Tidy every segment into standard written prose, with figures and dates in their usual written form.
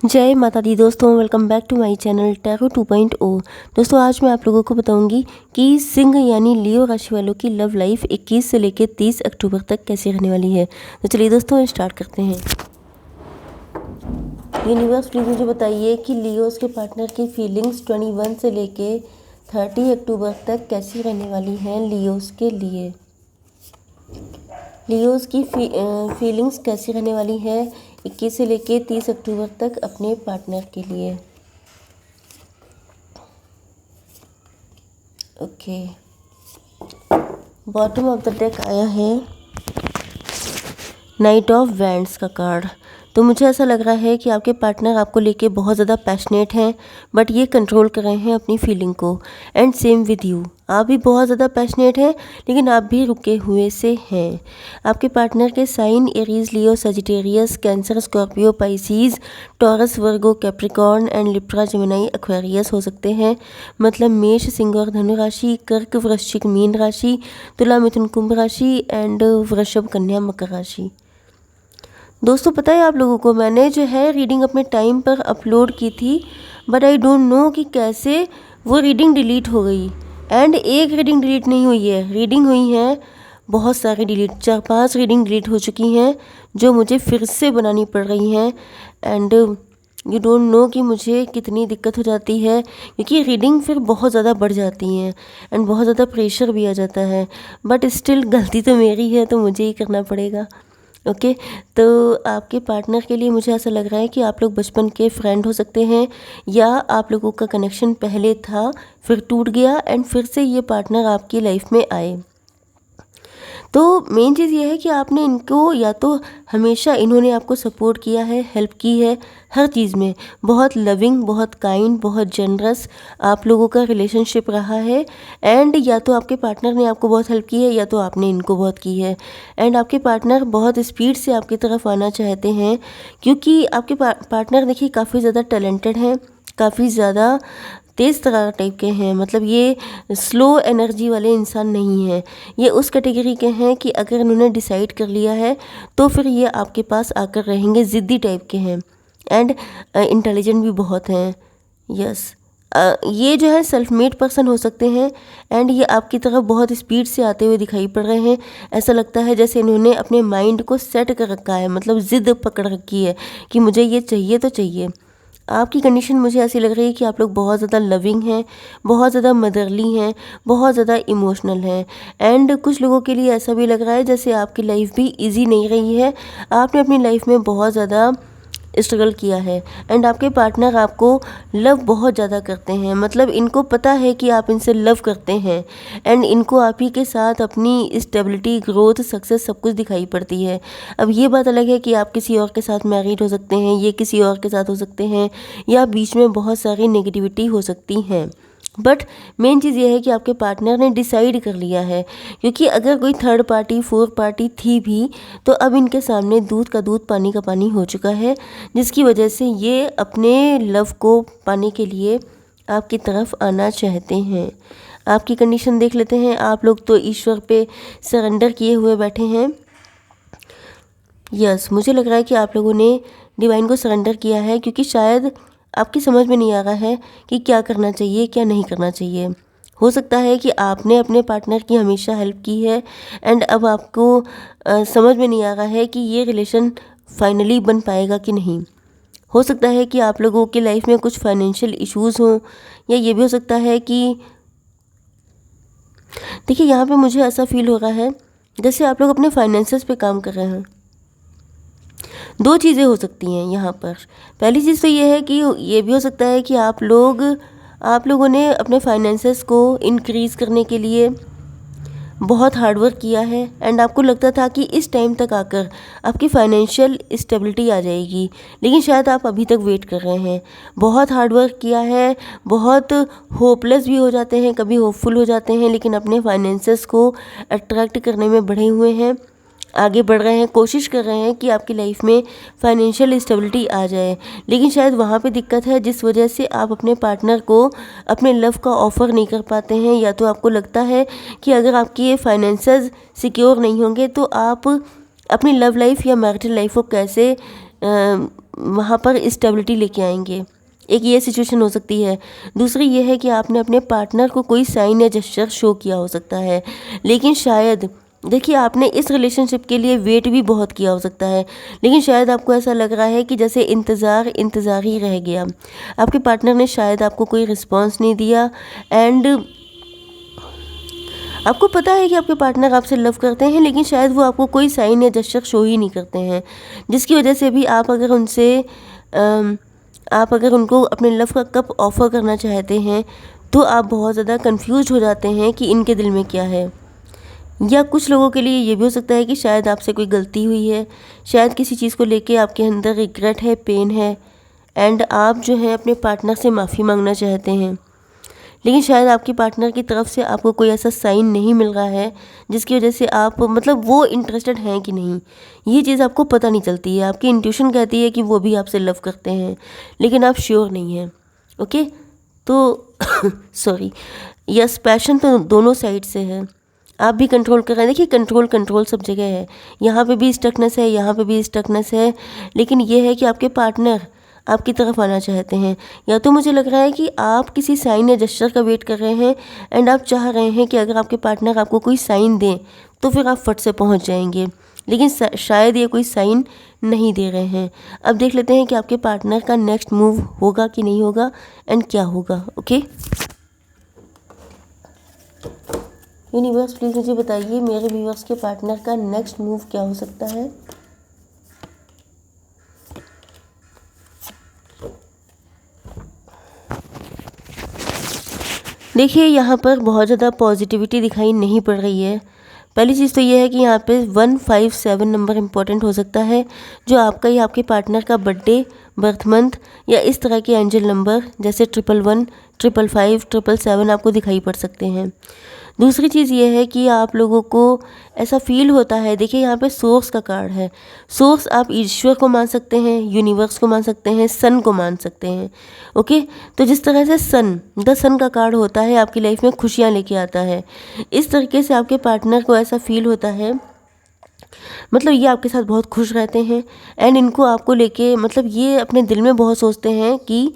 जय माता दी दोस्तों, welcome back to my channel tarot 2.0। दोस्तों आज मैं आप लोगों को बताऊंगी कि सिंह यानी लियो राशि वालों की लव लाइफ 21 से लेकर 30 अक्टूबर तक कैसी रहने वाली है। तो चलिए दोस्तों स्टार्ट करते हैं। यूनिवर्स प्लीज मुझे बताइए कि लियोस के पार्टनर की फीलिंग्स 21 से लेके 30 अक्टूबर तक कैसी रहने वाली हैं लियोस के लिए। लियोस की फीलिंग्स कैसी रहने वाली है 21 से लेके 30 अक्टूबर तक अपने पार्टनर के लिए। Okay, bottom of the deck आया है नाइट ऑफ वैंड्स का कार्ड। तो मुझे ऐसा लग रहा है कि आपके पार्टनर आपको लेके बहुत ज़्यादा पैशनेट हैं, बट ये कंट्रोल कर रहे हैं अपनी फीलिंग को। एंड सेम विद यू, आप भी बहुत ज़्यादा पैशनेट हैं लेकिन आप भी रुके हुए से हैं। आपके पार्टनर के sign Aries, Leo, Sagittarius, Cancer, Scorpio, Pisces, Taurus, Virgo, Capricorn and Libra, Gemini, Aquarius हो सकते हैं। मतलब मेष, सिंह और धनु राशि, कर्क, वृश्चिक, मीन राशि, तुला, मिथुन, कुंभ राशि एंड वृषभ, कन्या, मकर राशि। दोस्तों पता है आप लोगों को, मैंने जो है रीडिंग अपने टाइम पर अपलोड की थी, बट आई डोंट नो कि कैसे वो रीडिंग डिलीट हो गई। एंड एक रीडिंग डिलीट नहीं हुई है, रीडिंग हुई हैं बहुत सारी डिलीट, 4-5 रीडिंग डिलीट हो चुकी हैं जो मुझे फिर से बनानी पड़ रही हैं। एंड यू डोंट नो कि मुझे कितनी दिक्कत हो जाती है, क्योंकि रीडिंग फिर बहुत ज़्यादा बढ़ जाती हैं एंड बहुत ज़्यादा प्रेशर भी आ जाता है। बट स्टिल गलती तो मेरी है, तो मुझे ही करना पड़ेगा। ओके तो आपके पार्टनर के लिए मुझे ऐसा लग रहा है कि आप लोग बचपन के फ्रेंड हो सकते हैं, या आप लोगों का कनेक्शन पहले था फिर टूट गया एंड फिर से ये पार्टनर आपकी लाइफ में आए। तो मेन चीज़ ये है कि आपने इनको, या तो हमेशा इन्होंने आपको सपोर्ट किया है, हेल्प की है हर चीज़ में, बहुत लविंग, बहुत काइंड, बहुत जनरस आप लोगों का रिलेशनशिप रहा है। एंड या तो आपके पार्टनर ने आपको बहुत हेल्प की है, या तो आपने इनको बहुत की है। एंड आपके पार्टनर बहुत स्पीड से आपकी तरफ आना चाहते हैं, क्योंकि आपके पार्टनर देखिए काफ़ी ज़्यादा टैलेंटेड हैं, काफ़ी ज़्यादा तेज़ तर्रार टाइप के हैं। मतलब ये स्लो एनर्जी वाले इंसान नहीं हैं, ये उस कैटेगरी के हैं कि अगर इन्होंने डिसाइड कर लिया है तो फिर ये आपके पास आकर रहेंगे। ज़िद्दी टाइप के हैं एंड इंटेलिजेंट भी बहुत हैं। यस, ये जो है सेल्फ मेड पर्सन हो सकते हैं एंड ये आपकी तरफ बहुत स्पीड से आते हुए दिखाई पड़ रहे हैं। ऐसा लगता है जैसे इन्होंने अपने माइंड को सेट कर रखा है, मतलब ज़िद पकड़ रखी है कि मुझे ये चाहिए तो चाहिए। आपकी कंडीशन मुझे ऐसी लग रही है कि आप लोग बहुत ज़्यादा लविंग हैं, बहुत ज़्यादा मदरली हैं, बहुत ज़्यादा इमोशनल हैं। एंड कुछ लोगों के लिए ऐसा भी लग रहा है जैसे आपकी लाइफ भी इजी नहीं रही है, आपने अपनी लाइफ में बहुत ज़्यादा स्ट्रगल किया है। एंड आपके पार्टनर आपको लव बहुत ज़्यादा करते हैं, मतलब इनको पता है कि आप इनसे लव करते हैं एंड इनको आप ही के साथ अपनी स्टेबिलिटी, ग्रोथ, सक्सेस सब कुछ दिखाई पड़ती है। अब ये बात अलग है कि आप किसी और के साथ मैरिड हो सकते हैं, ये किसी और के साथ हो सकते हैं, या बीच में बहुत सारी नेगेटिविटी हो सकती हैं। बट मेन चीज़ ये है कि आपके पार्टनर ने डिसाइड कर लिया है, क्योंकि अगर कोई थर्ड पार्टी, फोर्थ पार्टी थी भी तो अब इनके सामने दूध का दूध, पानी का पानी हो चुका है, जिसकी वजह से ये अपने लव को पाने के लिए आपकी तरफ आना चाहते हैं। आपकी कंडीशन देख लेते हैं। आप लोग तो ईश्वर पे सरेंडर किए हुए बैठे हैं। यस, मुझे लग रहा है कि आप लोगों ने डिवाइन को सरेंडर किया है, क्योंकि शायद आपकी समझ में नहीं आ रहा है कि क्या करना चाहिए, क्या नहीं करना चाहिए। हो सकता है कि आपने अपने पार्टनर की हमेशा हेल्प की है एंड अब आपको समझ में नहीं आ रहा है कि ये रिलेशन फाइनली बन पाएगा कि नहीं। हो सकता है कि आप लोगों की लाइफ में कुछ फाइनेंशियल इश्यूज़ हों, या ये भी हो सकता है कि देखिए यहाँ पे मुझे ऐसा फील हो रहा है जैसे आप लोग अपने फाइनेंसेस पे काम कर रहे हैं। दो चीज़ें हो सकती हैं यहाँ पर। पहली चीज़ तो ये है कि ये भी हो सकता है कि आप लोगों ने अपने फाइनेंसेस को इंक्रीज़ करने के लिए बहुत हार्ड वर्क किया है एंड आपको लगता था कि इस टाइम तक आकर आपकी फाइनेंशियल स्टेबिलिटी आ जाएगी, लेकिन शायद आप अभी तक वेट कर रहे हैं। बहुत हार्ड वर्क किया है, बहुत होपलेस भी हो जाते हैं, कभी होपफुल हो जाते हैं, लेकिन अपने फाइनेंसेस को अट्रैक्ट करने में बढ़े हुए हैं, आगे बढ़ रहे हैं, कोशिश कर रहे हैं कि आपकी लाइफ में फाइनेंशियल स्टेबिलिटी आ जाए। लेकिन शायद वहाँ पे दिक्कत है, जिस वजह से आप अपने पार्टनर को अपने लव का ऑफ़र नहीं कर पाते हैं, या तो आपको लगता है कि अगर आपकी ये फाइनेंसेस सिक्योर नहीं होंगे तो आप अपनी लव लाइफ या मैरिटल लाइफ को कैसे वहाँ पर स्टेबिलिटी लेके आएंगे। एक ये सिचुएशन हो सकती है। दूसरी ये है कि आपने अपने पार्टनर को कोई साइन या जेस्चर शो किया हो सकता है, लेकिन शायद देखिए आपने इस रिलेशनशिप के लिए वेट भी बहुत किया हो सकता है, लेकिन शायद आपको ऐसा लग रहा है कि जैसे इंतज़ार ही रह गया। आपके पार्टनर ने शायद आपको कोई रिस्पॉन्स नहीं दिया एंड आपको पता है कि आपके पार्टनर आपसे लव करते हैं, लेकिन शायद वो आपको कोई साइन या जेस्चर शो ही नहीं करते हैं, जिसकी वजह से भी आप अगर उनको अपने लव का कप ऑफ़र करना चाहते हैं तो आप बहुत ज़्यादा कंफ्यूज हो जाते हैं कि इनके दिल में क्या है। या कुछ लोगों के लिए ये भी हो सकता है कि शायद आपसे कोई गलती हुई है, शायद किसी चीज़ को लेके आपके अंदर रिग्रेट है, पेन है एंड आप जो है अपने पार्टनर से माफ़ी मांगना चाहते हैं, लेकिन शायद आपके पार्टनर की तरफ से आपको कोई ऐसा साइन नहीं मिल रहा है जिसकी वजह से आप मतलब वो इंटरेस्टेड हैं कि नहीं, ये चीज़ आपको पता नहीं चलती है। आपकी इंट्यूशन कहती है कि वो भी आपसे लव करते हैं, लेकिन आप श्योर नहीं हैं। ओके, तो सॉरी, यस, पैशन तो दोनों साइड से है, आप भी कंट्रोल कर रहे हैं। देखिए कंट्रोल सब जगह है, यहाँ पे भी स्टकनेस है, यहाँ पे भी स्टकनेस है, लेकिन ये है कि आपके पार्टनर आपकी तरफ आना चाहते हैं। या तो मुझे लग रहा है कि आप किसी साइन या जेस्चर का वेट कर रहे हैं एंड आप चाह रहे हैं कि अगर आपके पार्टनर आपको कोई साइन दें तो फिर आप फट से पहुंच जाएंगे, लेकिन शायद ये कोई साइन नहीं दे रहे हैं। अब देख लेते हैं कि आपके पार्टनर का नेक्स्ट मूव होगा कि नहीं होगा एंड क्या होगा। ओके यूनिवर्स, प्लीज़ मुझे बताइए मेरे व्यूअर्स के पार्टनर का नेक्स्ट मूव क्या हो सकता है। देखिए यहाँ पर बहुत ज़्यादा पॉजिटिविटी दिखाई नहीं पड़ रही है। पहली चीज़ तो ये है कि यहाँ पे 157 नंबर इम्पॉर्टेंट हो सकता है, जो आपका या आपके पार्टनर का बर्थडे, बर्थ मंथ या इस तरह के एंजल नंबर जैसे 111, 555, 777 आपको दिखाई पड़ सकते हैं। दूसरी चीज़ ये है कि आप लोगों को ऐसा फील होता है, देखिए यहाँ पे सोर्स का कार्ड है। सोर्स आप ईश्वर को मान सकते हैं, यूनिवर्स को मान सकते हैं, सन को मान सकते हैं। ओके, तो जिस तरह से द सन का कार्ड होता है आपकी लाइफ में खुशियाँ लेके आता है, इस तरीके से आपके पार्टनर को ऐसा फील होता है, मतलब ये आपके साथ बहुत खुश रहते हैं एंड इनको आपको लेके मतलब ये अपने दिल में बहुत सोचते हैं कि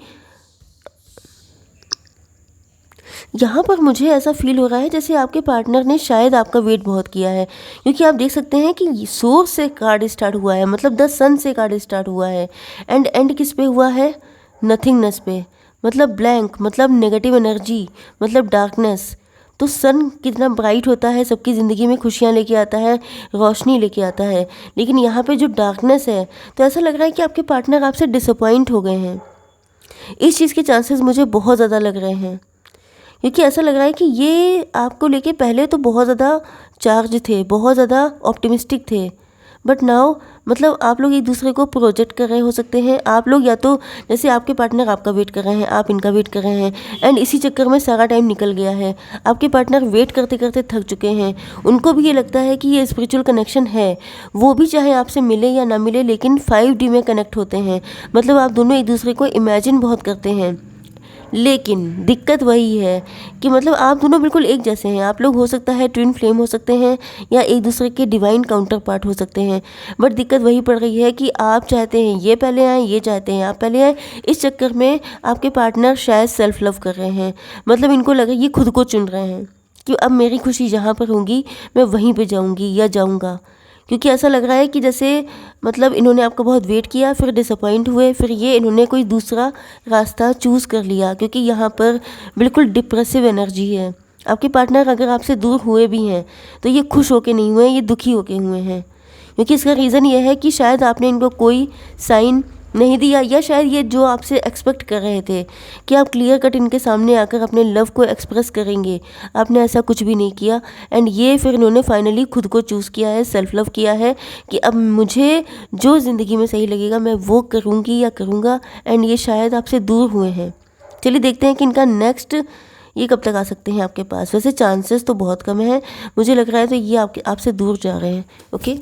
यहाँ पर मुझे ऐसा फील हो रहा है जैसे आपके पार्टनर ने शायद आपका वेट बहुत किया है, क्योंकि आप देख सकते हैं कि सोर्स से कार्ड स्टार्ट हुआ है, मतलब द सन से कार्ड स्टार्ट हुआ है एंड किस पे हुआ है, नथिंगनेस पे, मतलब ब्लैंक, मतलब नेगेटिव एनर्जी, मतलब डार्कनेस। तो सन कितना ब्राइट होता है, सबकी ज़िंदगी में खुशियाँ लेके आता है, रोशनी लेके आता है, लेकिन यहाँ पे जो डार्कनेस है, तो ऐसा लग रहा है कि आपके पार्टनर आपसे डिसअपॉइंट हो गए हैं। इस चीज़ के चांसेस मुझे बहुत ज़्यादा लग रहे हैं, क्योंकि ऐसा लग रहा है कि ये आपको लेके पहले तो बहुत ज़्यादा चार्ज थे, बहुत ज़्यादा ऑप्टिमिस्टिक थे, बट नाउ मतलब आप लोग एक दूसरे को प्रोजेक्ट कर रहे हो सकते हैं। आप लोग या तो जैसे आपके पार्टनर आपका वेट कर रहे हैं, आप इनका वेट कर रहे हैं एंड इसी चक्कर में सारा टाइम निकल गया है। आपके पार्टनर वेट करते करते थक चुके हैं, उनको भी ये लगता है कि ये स्पिरिचुअल कनेक्शन है, वो भी चाहे आपसे मिले या ना मिले लेकिन 5D में कनेक्ट होते हैं, मतलब आप दोनों एक दूसरे को इमेजिन बहुत करते हैं। लेकिन दिक्कत वही है कि मतलब आप दोनों बिल्कुल एक जैसे हैं, आप लोग हो सकता है ट्विन फ्लेम हो सकते हैं या एक दूसरे के डिवाइन काउंटर पार्ट हो सकते हैं, बट दिक्कत वही पड़ रही है कि आप चाहते हैं ये पहले आए, ये चाहते हैं आप पहले आए। इस चक्कर में आपके पार्टनर शायद सेल्फ लव कर रहे हैं, मतलब इनको लगे ये खुद को चुन रहे हैं कि अब मेरी खुशी जहाँ पर होंगी मैं वहीं पर जाऊँगी या जाऊँगा, क्योंकि ऐसा लग रहा है कि जैसे मतलब इन्होंने आपका बहुत वेट किया, फिर डिसअपॉइंट हुए, फिर ये इन्होंने कोई दूसरा रास्ता चूज़ कर लिया, क्योंकि यहाँ पर बिल्कुल डिप्रेसिव एनर्जी है। आपके पार्टनर अगर आपसे दूर हुए भी हैं तो ये खुश होके नहीं हुए, ये दुखी होके हुए हैं, क्योंकि इसका रीज़न ये है कि शायद आपने इनको कोई साइन नहीं दिया, या शायद ये जो आपसे एक्सपेक्ट कर रहे थे कि आप क्लियर कट इनके सामने आकर अपने लव को एक्सप्रेस करेंगे, आपने ऐसा कुछ भी नहीं किया एंड ये फिर इन्होंने फाइनली खुद को चूज़ किया है, सेल्फ लव किया है कि अब मुझे जो ज़िंदगी में सही लगेगा मैं वो करूँगी या करूँगा, एंड ये शायद आपसे दूर हुए हैं। चलिए देखते हैं कि इनका नेक्स्ट ये कब तक आ सकते हैं आपके पास। वैसे चांसेस तो बहुत कम है, मुझे लग रहा है तो ये आपसे दूर जा रहे हैं। ओके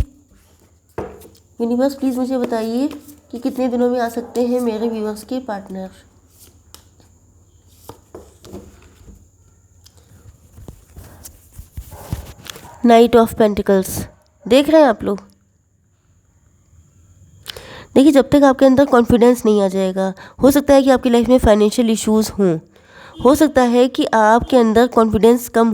यूनिवर्स, प्लीज़ मुझे बताइए कि कितने दिनों में आ सकते हैं मेरे व्यूअर्स के पार्टनर। नाइट ऑफ पेंटिकल्स देख रहे हैं आप लोग। देखिए, जब तक आपके अंदर कॉन्फिडेंस नहीं आ जाएगा, हो सकता है कि आपकी लाइफ में फाइनेंशियल इश्यूज़ हों, हो सकता है कि आपके अंदर कॉन्फिडेंस कम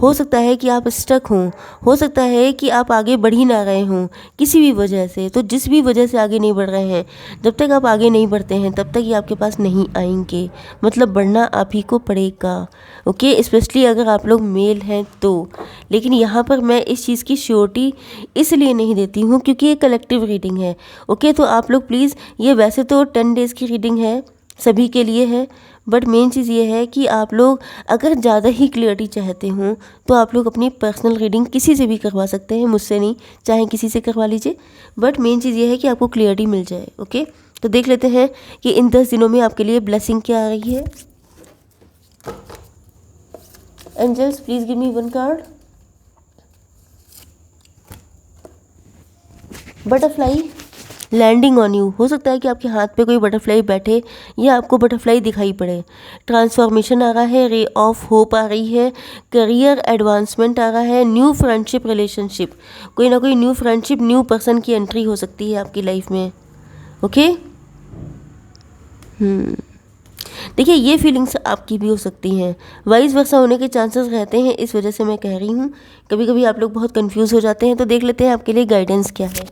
हो सकता है कि आप स्टक हों, हो सकता है कि आप आगे बढ़ ही ना रहे हों किसी भी वजह से। तो जिस भी वजह से आगे नहीं बढ़ रहे हैं, जब तक आप आगे नहीं बढ़ते हैं तब तक ये आपके पास नहीं आएंगे, मतलब बढ़ना आप ही को पड़ेगा। ओके, स्पेशली अगर आप लोग मेल हैं तो। लेकिन यहाँ पर मैं इस चीज़ की श्योरिटी इसलिए नहीं देती हूँ क्योंकि ये कलेक्टिव रीडिंग है। ओके, तो आप लोग प्लीज़, ये वैसे तो 10 डेज़ की रीडिंग है, सभी के लिए है, बट मेन चीज़ ये है कि आप लोग अगर ज़्यादा ही क्लियरिटी चाहते हों तो आप लोग अपनी पर्सनल रीडिंग किसी से भी करवा सकते हैं, मुझसे नहीं, चाहे किसी से करवा लीजिए, बट मेन चीज़ ये है कि आपको क्लियरिटी मिल जाए। ओके, तो देख लेते हैं कि इन 10 दिनों में आपके लिए ब्लेसिंग क्या आ रही है। Angels, please give me one card. Butterfly landing on you. हो सकता है कि आपके हाथ पे कोई बटरफ्लाई बैठे या आपको बटरफ्लाई दिखाई पड़े। ट्रांसफॉर्मेशन आ रहा है, रे ऑफ होप आ रही है, करियर एडवांसमेंट आ रहा है, न्यू फ्रेंडशिप रिलेशनशिप, कोई ना कोई न्यू फ्रेंडशिप, न्यू पर्सन की एंट्री हो सकती है आपकी लाइफ में। ओके, देखिए, ये फीलिंग्स आपकी भी हो सकती हैं, वाइस वर्सा होने के चांसेस रहते हैं, इस वजह से मैं कह रही हूँ। कभी कभी आप लोग बहुत कंफ्यूज हो जाते हैं। तो देख लेते हैं आपके लिए गाइडेंस क्या है।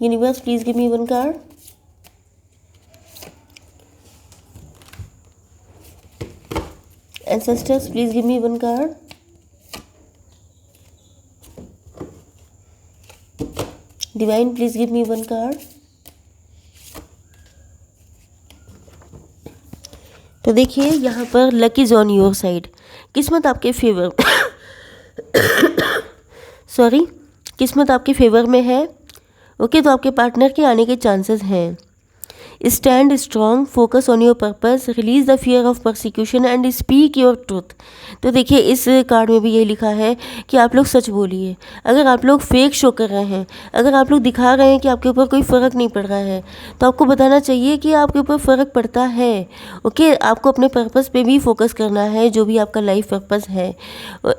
Universe, please give me one card. Ancestors, please give me one card. Divine, please give me one card. तो देखिए, यहाँ पर luck is on your side, किस्मत आपके फेवर सॉरी, किस्मत आपके फेवर में है। ओके, तो आपके पार्टनर के आने के चांसेस हैं। Stand strong, focus on your purpose, release the fear of persecution and speak your truth. तो देखिए, इस कार्ड में भी ये लिखा है कि आप लोग सच बोलिए। अगर आप लोग फेक शो कर रहे हैं, अगर आप लोग दिखा रहे हैं कि आपके ऊपर कोई फ़र्क नहीं पड़ रहा है, तो आपको बताना चाहिए कि आपके ऊपर फ़र्क पड़ता है। ओके, आपको अपने पर्पस पे भी फोकस करना है, जो भी आपका लाइफ पर्पस है।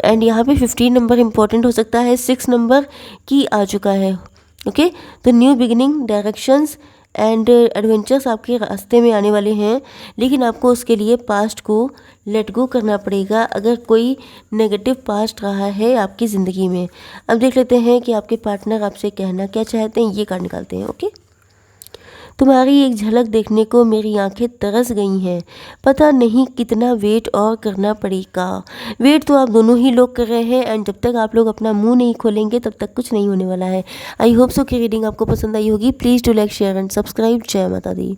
एंड यहाँ पे 15 नंबर इंपॉर्टेंट हो सकता है, 6 नंबर की आ चुका है। ओके, तो new beginning, directions and adventures आपके रास्ते में आने वाले हैं, लेकिन आपको उसके लिए पास्ट को लेट गो करना पड़ेगा अगर कोई नेगेटिव पास्ट रहा है आपकी ज़िंदगी में। अब देख लेते हैं कि आपके पार्टनर आपसे कहना क्या चाहते हैं, ये कार्ड निकालते हैं। ओके, तुम्हारी एक झलक देखने को मेरी आंखें तरस गई हैं, पता नहीं कितना वेट और करना पड़ेगा। वेट तो आप दोनों ही लोग कर रहे हैं, एंड जब तक आप लोग अपना मुंह नहीं खोलेंगे तब तक कुछ नहीं होने वाला है। आई होप सो कि रीडिंग आपको पसंद आई होगी। Please do like, share and subscribe. जय माता दी।